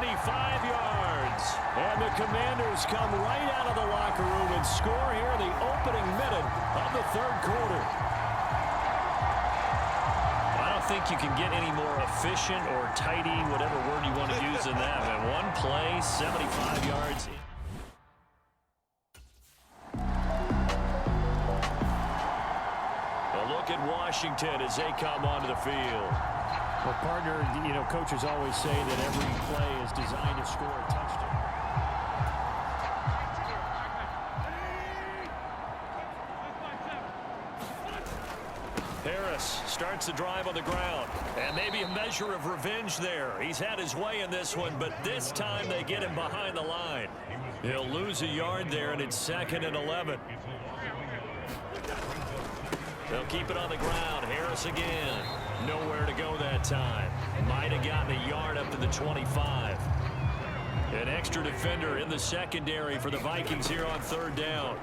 yards. And the Commanders come right out of the locker room and score here in the opening minute of the third quarter. I don't think you can get any more efficient or tidy, whatever word you want to use in that. And one play, 75 yards. A look at Washington as they come onto the field. Well, partner, coaches always say that every play is designed to score a touchdown. Harris starts the drive on the ground. And maybe a measure of revenge there. He's had his way in this one, but this time they get him behind the line. He'll lose a yard there, and it's 2nd and 11. They'll keep it on the ground. Harris again. Nowhere to go that time. Might have gotten a yard up to the 25. An extra defender in the secondary for the Vikings here on 3rd down.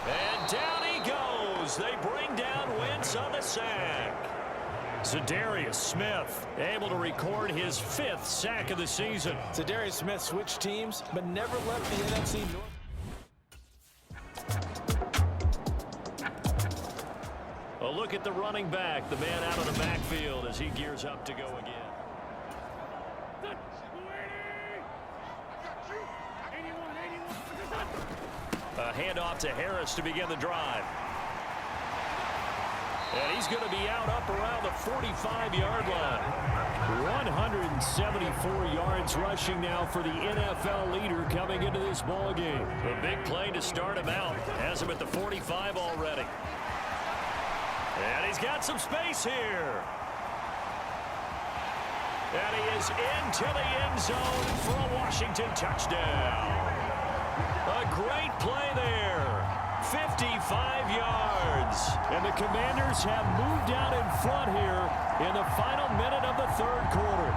And down he goes. They bring down Wentz on the sack. Za'Darius Smith able to record his 5th sack of the season. Za'Darius Smith switched teams, but never left the NFC North. A look at the running back, the man out of the backfield as he gears up to go again. A handoff to Harris to begin the drive. And he's going to be out up around the 45-yard line. 174 yards rushing now for the NFL leader coming into this ball game. A big play to start him out. Has him at the 45 already. And he's got some space here. And he is into the end zone for a Washington touchdown. A great play there. 55 yards. And the Commanders have moved out in front here in the final minute of the third quarter.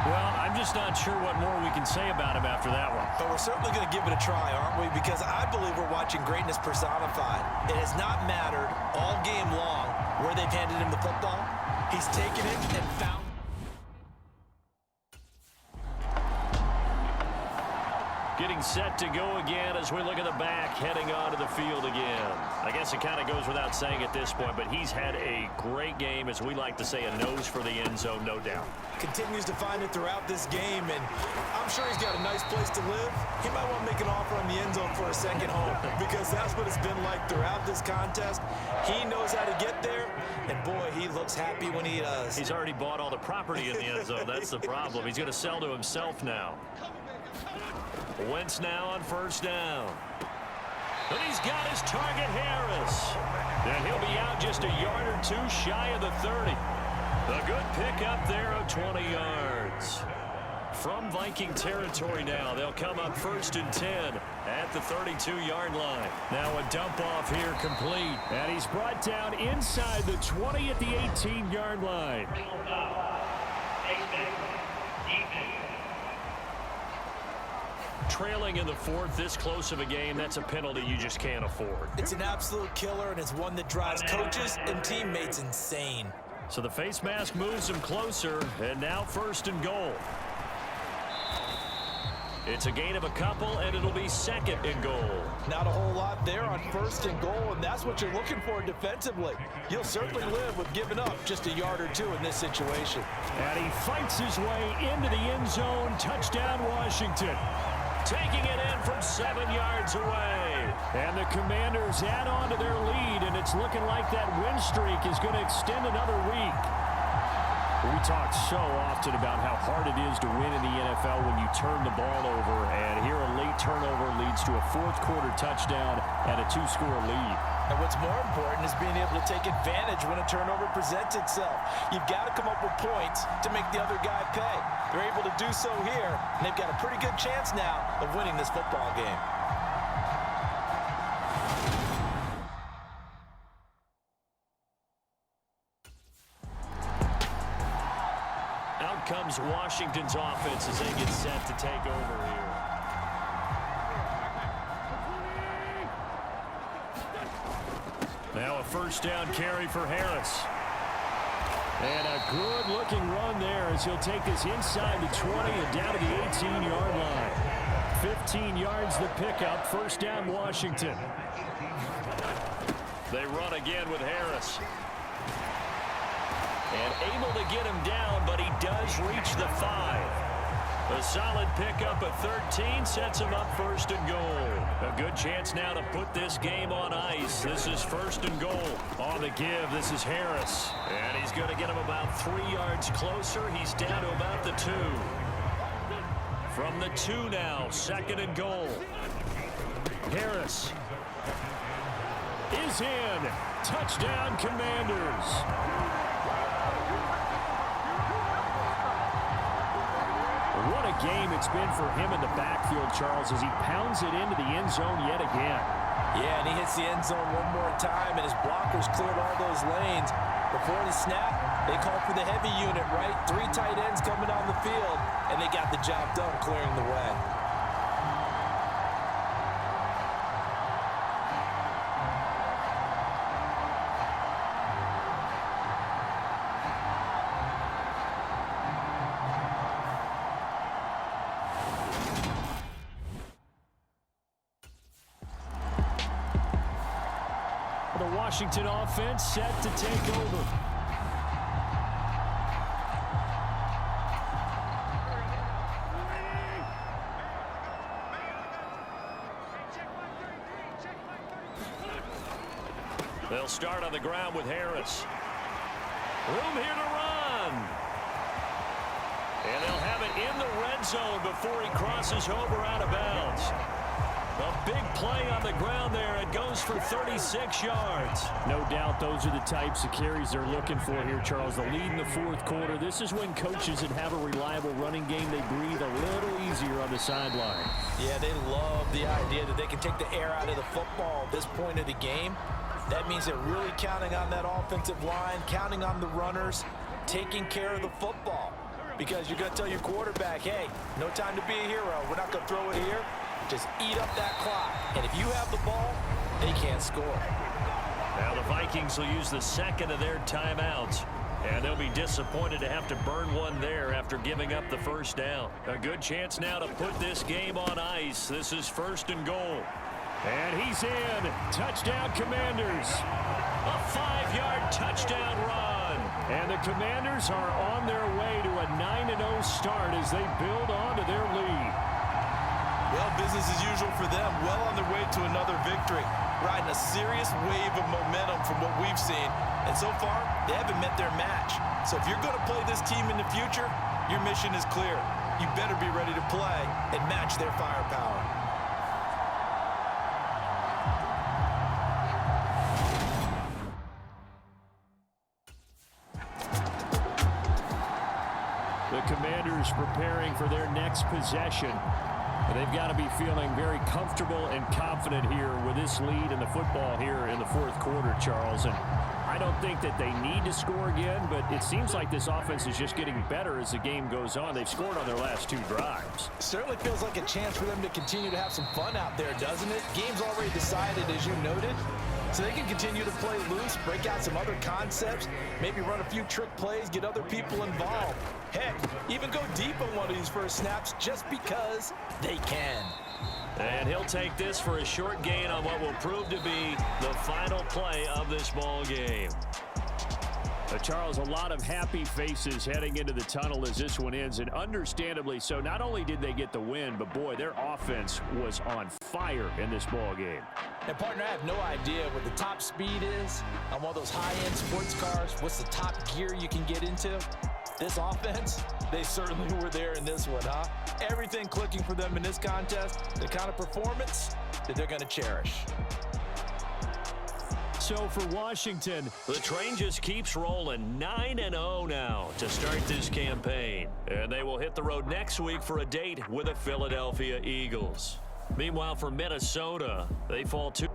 Well, I'm just not sure what more we can say about him after that one. But we're certainly going to give it a try, aren't we? Because I believe we're watching greatness personified. It has not mattered all game long where they've handed him the football. He's taken it and found. Getting set to go again as we look at the back heading onto the field again. I guess it kind of goes without saying at this point, but he's had a great game, as we like to say, a nose for the end zone, no doubt. Continues to find it throughout this game, and I'm sure he's got a nice place to live. He might want to make an offer on the end zone for a second home, because that's what it's been like throughout this contest. He knows how to get there, and boy, he looks happy when he does. He's already bought all the property in the end zone. That's the problem. He's going to sell to himself now. Wentz now on 1st down. And he's got his target, Harris. And he'll be out just a yard or two shy of the 30. A good pickup there of 20 yards. From Viking territory now, they'll come up 1st and 10 at the 32-yard line. Now a dump off here complete. And he's brought down inside the 20 at the 18-yard line. Trailing in the 4th, this close of a game, that's a penalty you just can't afford. It's an absolute killer, and it's one that drives coaches and teammates insane. So the face mask moves him closer, and now 1st and goal. It's a gain of a couple, and it'll be 2nd and goal. Not a whole lot there on 1st and goal, and that's what you're looking for defensively. You'll certainly live with giving up just a yard or two in this situation. And he fights his way into the end zone. Touchdown, Washington. Taking it in from 7 yards away. And the Commanders add on to their lead, and it's looking like that win streak is going to extend another week. We talk so often about how hard it is to win in the NFL when you turn the ball over, and here a late turnover leads to a 4th quarter touchdown and a 2-score lead. And what's more important is being able to take advantage when a turnover presents itself. You've got to come up with points to make the other guy pay. They're able to do so here, and they've got a pretty good chance now of winning this football game. Out comes Washington's offense as they get set to take over here. Now a 1st down carry for Harris. And a good-looking run there as he'll take this inside the 20 and down to the 18-yard line. 15 yards the pickup. First down, Washington. They run again with Harris. And able to get him down, but he does reach the 5. A solid pickup at 13 sets him up first and goal. A good chance now to put this game on ice. This is first and goal. On the give, this is Harris. And he's going to get him about 3 yards closer. He's down to about the 2. From the 2 now, second and goal. Harris is in. Touchdown, Commanders. What a game it's been for him in the backfield, Charles, as he pounds it into the end zone yet again. Yeah, and he hits the end zone one more time, and his blockers cleared all those lanes. Before the snap, they called for the heavy unit, right? 3 tight ends coming on the field, and they got the job done clearing the way. The Washington offense set to take over. They'll start on the ground with Harris. Room here to run. And they'll have it in the red zone before he crosses over out of bounds. A big play on the ground there. It goes for 36 yards. No doubt those are the types of carries they're looking for here, Charles. The lead in the fourth quarter. This is when coaches that have a reliable running game, they breathe a little easier on the sideline. Yeah, they love the idea that they can take the air out of the football at this point of the game. That means they're really counting on that offensive line, counting on the runners, taking care of the football. Because you're going to tell your quarterback, hey, no time to be a hero. We're not going to throw it here. Just eat up that clock. And if you have the ball, they can't score. Now the Vikings will use the second of their timeouts. And they'll be disappointed to have to burn one there after giving up the first down. A good chance now to put this game on ice. This is first and goal. And he's in. Touchdown, Commanders. A 5-yard touchdown run. And the Commanders are on their way to a 9-0 start as they build on to their lead. Well, business as usual for them. Well on their way to another victory. Riding a serious wave of momentum from what we've seen. And so far, they haven't met their match. So if you're going to play this team in the future, your mission is clear. You better be ready to play and match their firepower. The Commanders preparing for their next possession. They've got to be feeling very comfortable and confident here with this lead in the football here in the fourth quarter, Charles. And I don't think that they need to score again, but it seems like this offense is just getting better as the game goes on. They've scored on their last 2 drives. Certainly feels like a chance for them to continue to have some fun out there, doesn't it? Game's already decided, as you noted. So they can continue to play loose, break out some other concepts, maybe run a few trick plays, get other people involved. Heck, even go deep on one of these first snaps just because they can. And he'll take this for a short gain on what will prove to be the final play of this ball game. Charles, a lot of happy faces heading into the tunnel as this one ends, and understandably so. Not only did they get the win, but boy, their offense was on fire in this ball game. And partner, I have no idea what the top speed is on one of those high-end sports cars. What's the top gear you can get into? This offense, they certainly were there in this one, huh? Everything clicking for them in this contest, the kind of performance that they're going to cherish. So for Washington, the train just keeps rolling. 9-0 now to start this campaign. And they will hit the road next week for a date with the Philadelphia Eagles. Meanwhile, for Minnesota, they fall 2.